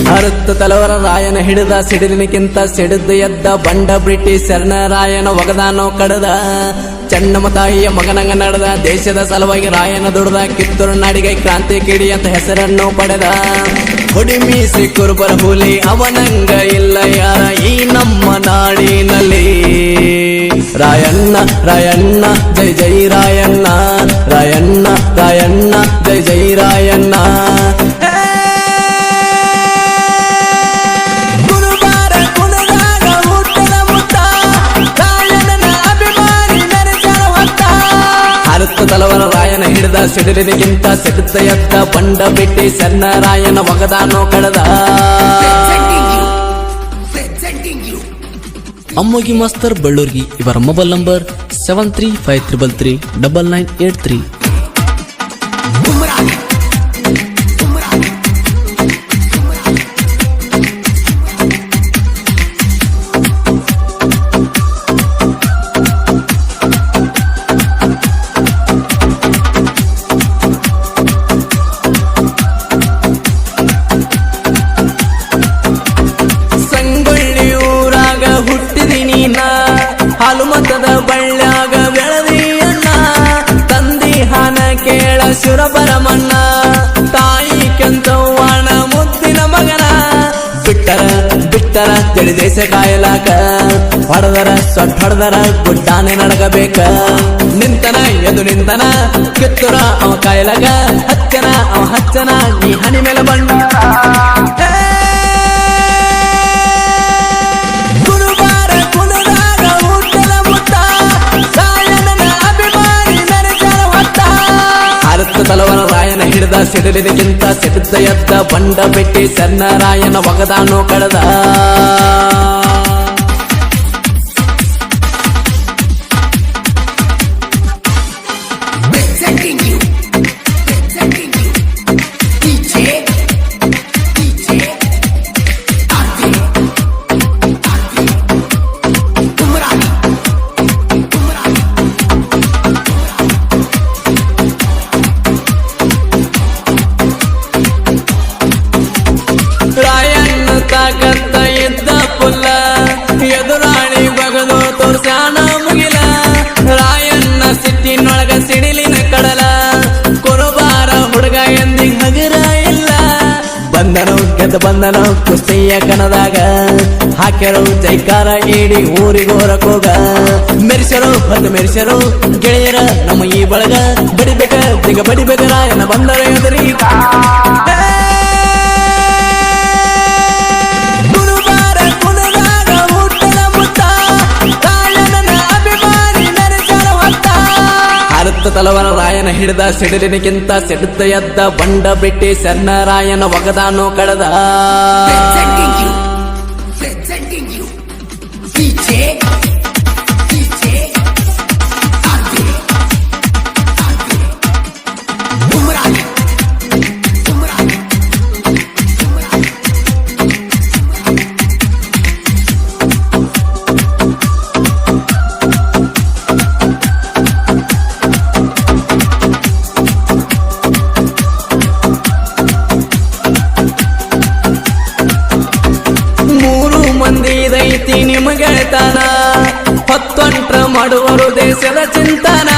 ಹರತ್ತು ತಲವರ ರಾಯನ ಹಿಡಿದ ಸಿಡಿಲಿನಕ್ಕಿಂತ ಸಿಡಿದು ಎದ್ದ ಬಂಡ ಬ್ರಿಟಿಷ್ ರಾಯನ ಒಗದಾನೋ ಕಡದ ಚೆನ್ನಮ್ಮ ತಾಯಿಯ ಮಗನಂಗ ನಡೆದ ದೇಶದ ಸಲುವಾಗಿ ರಾಯನ ದುಡ್ದ ಕಿತ್ತೂರು ನಾಡಿಗೆ ಕ್ರಾಂತಿ ಕಿಡಿ ಅಂತ ಹೆಸರನ್ನು ಪಡೆದ ಹುಡಿಮೀಸಿ ಕುರುಬರ ಹುಲಿ ಅವನಂಗ ಇಲ್ಲ ಯಾರ ಈ ನಮ್ಮ ನಾಡಿನಲ್ಲಿ ರಾಯಣ್ಣ ರಾಯಣ್ಣ ಜೈ ಜೈ ರಾಯಣ್ಣ ರಾಯಣ್ಣ ರಾಯಣ್ಣ ಜೈ ಜೈ ರಾಯಣ್ಣ ತಲವರ ರಾಯನ ಹಿಡಿದ ಸಿಡಿಲಿನಕ್ಕಿಂತ ಸಿಡಿದ ಎದ್ದ ಬಂಡ ಬಿಟ್ಟಿ ಸಣ್ಣ ರಾಯನ ಒಗದಾನೋ ಕಡದ ಅಮ್ಮೋಗಿ ಮಾಸ್ತರ್ ಬಳ್ಳೂರ್ಗಿ ಇವರ ಮೊಬೈಲ್ ನಂಬರ್ 7353339983. ಹಾಲುಮತದ ಬಳ್ಳ್ಯಾಗ ಬೆಳದಿಯಣ್ಣ ತಂದಿ ಹಾನ ಕೇಳ ಸುರಬರಮಣ್ಣ ತಾಯಿ ಕೆಂತವ್ವನ ಮುದ್ದಿನ ಮಗನ ಬಿಟ್ಟರ ಬಿಟ್ಟರ ತಿಳಿ ದೇಶ ಕಾಯಲಾಕ ಹೊಡೆದರ ಸೊಟ್ಟ ಹೊಡೆದರ ಗುಡ್ಡಾನೆ ನಡಗಬೇಕ ನಿಂತನ ಎದು ನಿಂತನ ಕಿತ್ತೂರ ಅವ ಕಾಯಲಾಗ ಹಚ್ಚನ ಅವ ಹಚ್ಚನ ನೀ ಹನಿ ಮೇಲೆ ಬಂಡ ತಲವರ ರಾಯನ ಹಿಡಿದ ಸಿಡಿಲಿನಕ್ಕಿಂತ ಸಿಡಿದ ಎದ್ದ ಬಂಡ ಬಿಟ್ಟಿ ಸಣ್ಣ ರಾಯನ ಒಗದಾನೋ ಕಡದ ತಾಕತ್ತ ಇದ್ದ ಪುಲ್ಲ ಎದುರಾಣಿ ಬಗದು ತೋರ್ಸ್ಯಾನ ಮುಗಿಲ ರಾಯಣ್ಣ ಸಿಟ್ಟಿನೊಳಗ ಸಿಡಿಲಿನ ಕಡಲ ಕುರುಬಾರ ಹುಡುಗ ಎಂದಿಗ್ ಹಗಿರ ಇಲ್ಲ ಬಂದನು ಗೆದ್ದು ಬಂದನು ಕುಸ್ತಿಯ ಕಣದಾಗ ಹಾಕ್ಯರು ಜೈಕಾರ ಇಡಿ ಊರಿಗೋರಕೋಗ ಮೆರಿಸರು ಬಂದು ಮೆರಿಸರು ಗೆಳೆಯರ ನಮ್ಮ ಈ ಬಳಗ ಬಡಿಬೇಕ ದಿಗ ಬಡಿಬೇಕ ರಾಯನ ಬಂದರ ಎದುರಿ ತಲವರ ರಾಯನ ಹಿಡಿದ ಸಿಡಿಲಿನಕ್ಕಿಂತ ಸಿಡಿದ ಎದ್ದ ಬಂಡ ಬಿಟ್ಟಿ ಸಣ್ಣ ರಾಯನ ಒಗದಾನೋ ಕಡದ ನಿಮಗೆಳ್ತಾನ 10 ಮಾಡುವರು ದೇಶದ ಚಿಂತನ